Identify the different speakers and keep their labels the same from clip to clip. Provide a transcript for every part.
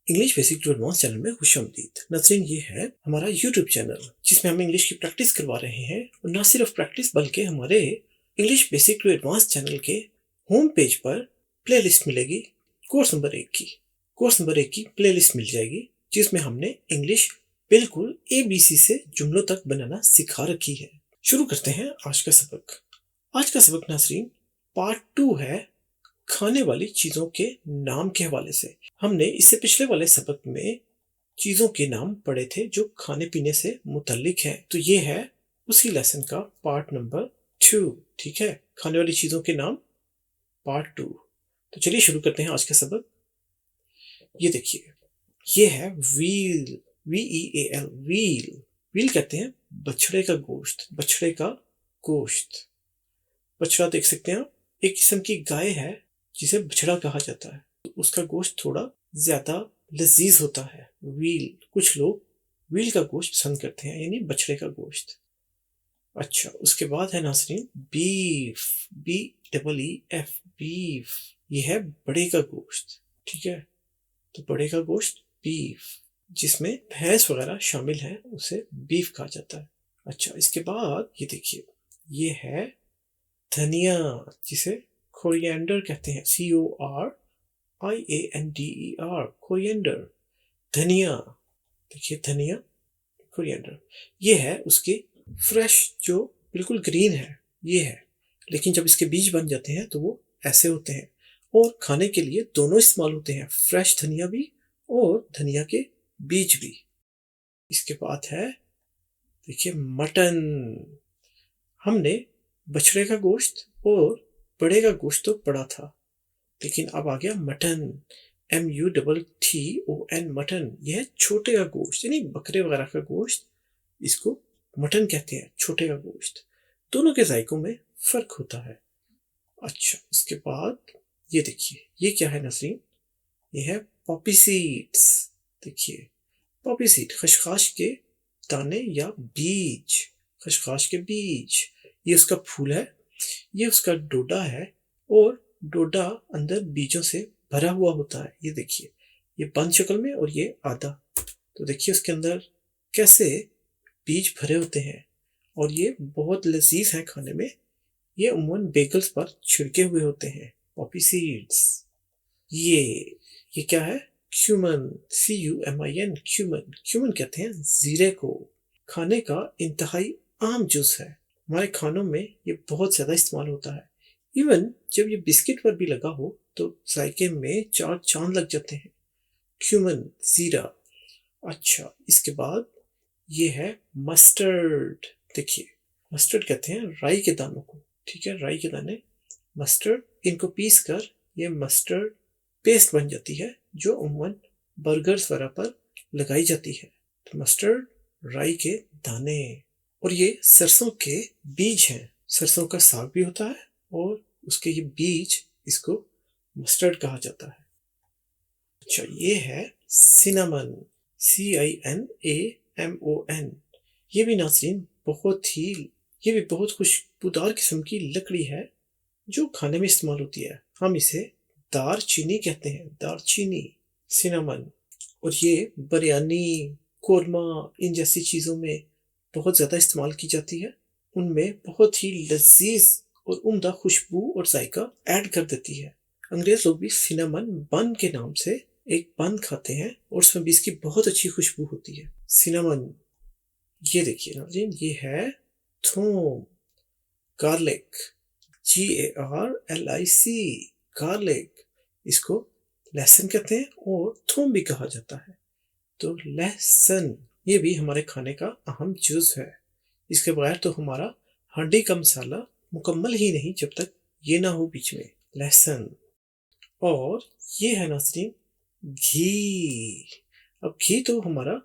Speaker 1: English basic to advance channel में खुशामदीद। नाज़रीन, ये है हमारा यूट्यूब चैनल जिसमें हम इंग्लिश की प्रैक्टिस करवा रहे हैं, और ना सिर्फ प्रैक्टिस बल्कि हमारे English basic to advance channel के होम पेज पर प्लेलिस्ट मिलेगी। कोर्स नंबर एक की प्लेलिस्ट मिल जाएगी जिसमें हमने इंग्लिश बिल्कुल ABC से जुमलों तक बनाना सिखा रखी है। शुरू करते हैं आज का सबक। आज का सबक नाज़रीन पार्ट 2 है, खाने वाली चीजों के नाम के हवाले से। हमने इससे पिछले वाले सबक में चीजों के नाम पढ़े थे जो खाने पीने से मुतल्लिक हैं, तो ये है उसी लेसन का पार्ट नंबर 2। ठीक है, खाने वाली चीजों के नाम पार्ट 2। तो चलिए शुरू करते हैं आज का सबक। ये देखिए, ये है व्हील, VEAL, व्हील। व्हील कहते हैं बछड़े का गोश्त। बछड़ा देख सकते हैं आप, एक किस्म की गाय है जिसे बछड़ा कहा जाता है, तो उसका गोश्त थोड़ा ज्यादा लजीज होता है। व्हील, कुछ लोग व्हील का गोश्त पसंद करते हैं, यानी बछड़े का गोश्त। अच्छा, उसके बाद है नाज़रीन बीफ, BEEF, बीफ। ये है बड़े का गोश्त। ठीक है, तो बड़े का गोश्त बीफ, जिसमें भैंस वगैरह शामिल है, उसे बीफ कहा जाता है। अच्छा, इसके बाद ये देखिए, ये है धनिया, जिसे कोरिएंडर कहते हैं, CORIANDER, कोरिएंडर, धनिया। देखिए धनिया, कोरिएंडर। ये है उसके फ्रेश, जो बिल्कुल ग्रीन है, ये है। लेकिन जब इसके बीज बन जाते हैं तो वो ऐसे होते हैं, और खाने के लिए दोनों इस्तेमाल होते हैं, फ्रेश धनिया भी और धनिया के बीज भी। इसके बाद है देखिए मटन। हमने बछड़े का गोश्त और बड़े का गोश्त तो पड़ा था, लेकिन अब आ गया मटन, MUTTON, मटन। यह है छोटे का गोश्त, यानी बकरे वगैरह का गोश्त, इसको मटन कहते हैं, छोटे का गोश्त। दोनों के जायकों में फर्क होता है। अच्छा, उसके बाद ये देखिए, ये क्या है नसरीन? ये है पॉपी सीड्स। देखिए पॉपी सीड, खसखस के दाने या बीज, खसखस के बीज। ये उसका फूल है, ये उसका डोडा है, और डोडा अंदर बीजों से भरा हुआ होता है। ये देखिए, ये बंद शक्ल में और ये आधा। तो देखिए उसके अंदर कैसे बीज भरे होते हैं, और ये बहुत लजीज है खाने में। ये उम्मन बेगल्स पर छिड़के हुए होते हैं, पॉपी सीड्स। ये क्या है? Cumin, CUMIN, cumin. क्यूमन कहते हैं जीरे को। खाने का इंतहाई आम जूस है, हमारे खानों में ये बहुत ज्यादा इस्तेमाल होता है। इवन जब ये बिस्किट पर भी लगा हो तो जायके में चार चांद लग जाते हैं। क्यूमन, जीरा। अच्छा, इसके बाद ये है मस्टर्ड। देखिए, मस्टर्ड कहते हैं राई के दानों को। ठीक है, राई के दाने, मस्टर्ड। इनको पीस कर ये मस्टर्ड पेस्ट बन जाती है, जो उम्मन बर्गर्स वगैरह पर लगाई जाती है। तो मस्टर्ड, राई के दाने। और ये सरसों के बीज हैं, सरसों का साग भी होता है, और उसके ये बीज, इसको मस्टर्ड कहा जाता है। अच्छा, ये है सिनामन, CINAMON। ये भी नाज़रीन ये भी बहुत खुशबूदार किस्म की लकड़ी है जो खाने में इस्तेमाल होती है। हम इसे दारचीनी कहते हैं, दारचीनी, सिनामन। और ये बिरयानी, कोरमा, इन जैसी चीज़ों में बहुत ज़्यादा इस्तेमाल की जाती है। उनमें बहुत ही लजीज और उम्दा खुशबू और जायका ऐड कर देती है। अंग्रेज लोग भी सिनामन बन के नाम से एक बन खाते हैं, और उसमें भी इसकी बहुत अच्छी खुशबू होती है, सिनामन। ये देखिए नाज़रीन, ये है थूम, गार्लिक, GARLIC, गार्लिक। इसको लहसुन कहते हैं और थूम भी कहा जाता है। तो लहसुन, ये भी हमारे खाने का अहम जुज है। इसके बगैर तो हमारा हांडी का मसाला मुकम्मल ही नहीं, जब तक ये ना हो बीच में, लहसुन। और ये है नाज़रीन घी। अब घी तो हमारा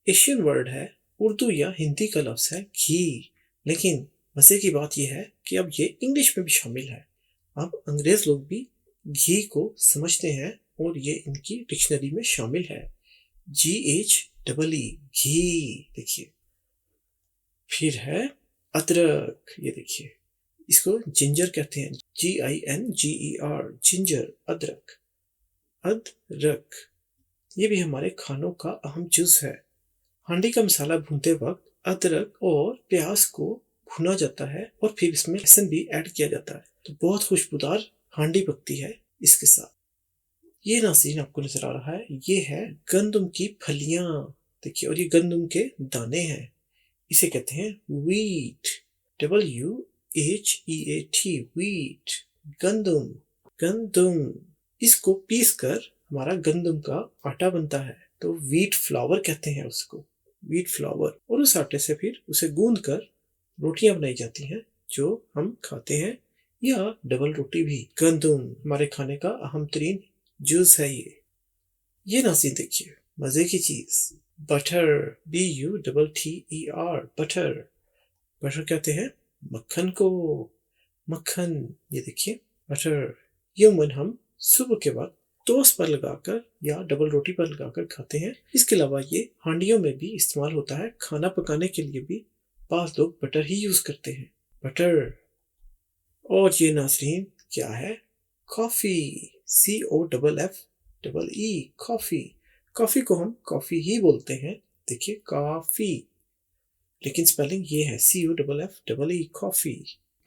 Speaker 1: एशियन वर्ड है, उर्दू या हिंदी का लफ्ज है घी, लेकिन मजे की बात यह है कि अब ये इंग्लिश में भी शामिल है। अब अंग्रेज लोग भी घी को समझते हैं, और ये इनकी डिक्शनरी में शामिल है, GHEE, घी। देखिए, फिर है अदरक। ये देखिए, इसको जिंजर कहते हैं, GINGER, जिंजर, अदरक, अदरक। ये भी हमारे खानों का अहम जुज है। हांडी का मसाला भूनते वक्त अदरक और प्याज को भुना जाता है और फिर इसमें लहसुन भी ऐड किया जाता है, तो बहुत खुशबूदार हांडी पकती है इसके साथ। ये नाज़रीन आपको नजर आ रहा है, ये है गंदम की फलियां। देखिए, और ये गंदम के दाने हैं। इसे कहते हैं वीट, WHEAT, वीट, गंदम, गंदम। इसको पीस कर हमारा गंदम का आटा बनता है, तो वीट फ्लावर कहते हैं उसको, वीट फ्लावर। और उस आटे से फिर उसे गूंद कर रोटियां बनाई जाती हैं जो हम खाते हैं, या डबल रोटी भी। गंदम हमारे खाने का अहम तरीन जूस है ये नाज़रीन देखिए, मजे की चीज, बटर, BUTTER, बटर। बटर कहते हैं मक्खन को, मक्खन। ये देखिए बटर, ये उमन हम सुबह के बाद टोस्ट पर लगाकर या डबल रोटी पर लगाकर खाते हैं। इसके अलावा ये हांडियों में भी इस्तेमाल होता है, खाना पकाने के लिए भी बाज़ लोग बटर ही यूज करते हैं, बटर। और ये नाज़रीन क्या है, कॉफी, COFFEE, कॉफी। कॉफी को हम कॉफी ही बोलते हैं, देखिए काफी, लेकिन स्पेलिंग ये है COFFEE, कॉफी।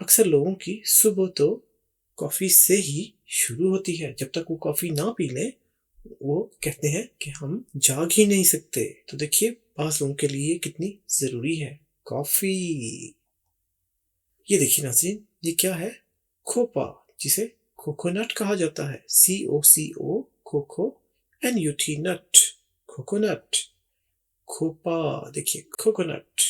Speaker 1: अक्सर लोगों की सुबह तो कॉफी से ही शुरू होती है, जब तक वो कॉफी ना पी लें वो कहते हैं कि हम जाग ही नहीं सकते। तो देखिए बाज़ लोगों के लिए कितनी जरूरी है कॉफी। ये देखिए नाज़रीन, ये क्या है, खोपा, जिसे कोकोनट कहा जाता है, COCO, कोको, NUT, नट, कोकोनट, खोपा। देखिए कोकोनट,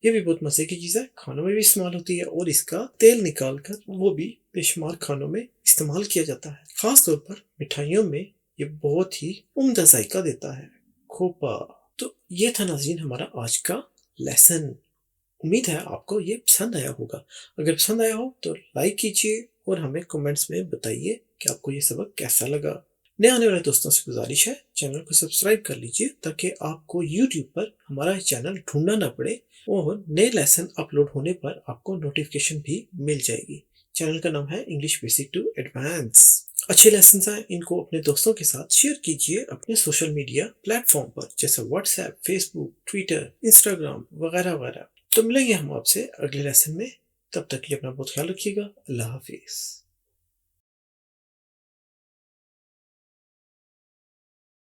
Speaker 1: ये भी बहुत मजे की चीज है, खानों में भी इस्तेमाल होती है और इसका तेल निकालकर वो भी बेशुमार खानों में इस्तेमाल किया जाता है। खास तौर पर मिठाइयों में ये बहुत ही उम्दा जायका देता है, खोपा। तो ये था नाज़रीन हमारा आज का लेसन। उम्मीद है आपको ये पसंद आया होगा। अगर पसंद आया हो तो लाइक कीजिए और हमें कमेंट्स में बताइए कि आपको ये सबक कैसा लगा। नए आने वाले दोस्तों से गुजारिश है, चैनल को सब्सक्राइब कर लीजिए ताकि आपको YouTube पर हमारा चैनल ढूंढना ना पड़े और नए लेसन अपलोड होने पर आपको नोटिफिकेशन भी मिल जाएगी। चैनल का नाम है इंग्लिश बेसिक टू एडवांस। अच्छे लेसन हैं, इनको अपने दोस्तों के साथ शेयर कीजिए अपने सोशल मीडिया प्लेटफॉर्म पर, जैसे व्हाट्सएप, फेसबुक, ट्विटर, इंस्टाग्राम वगैरह वगैरह। तो मिलेंगे हम आपसे अगले लेसन में, तब तक के लिए अपना बहुत ख्याल रखिएगा। अल्लाह हाफिज।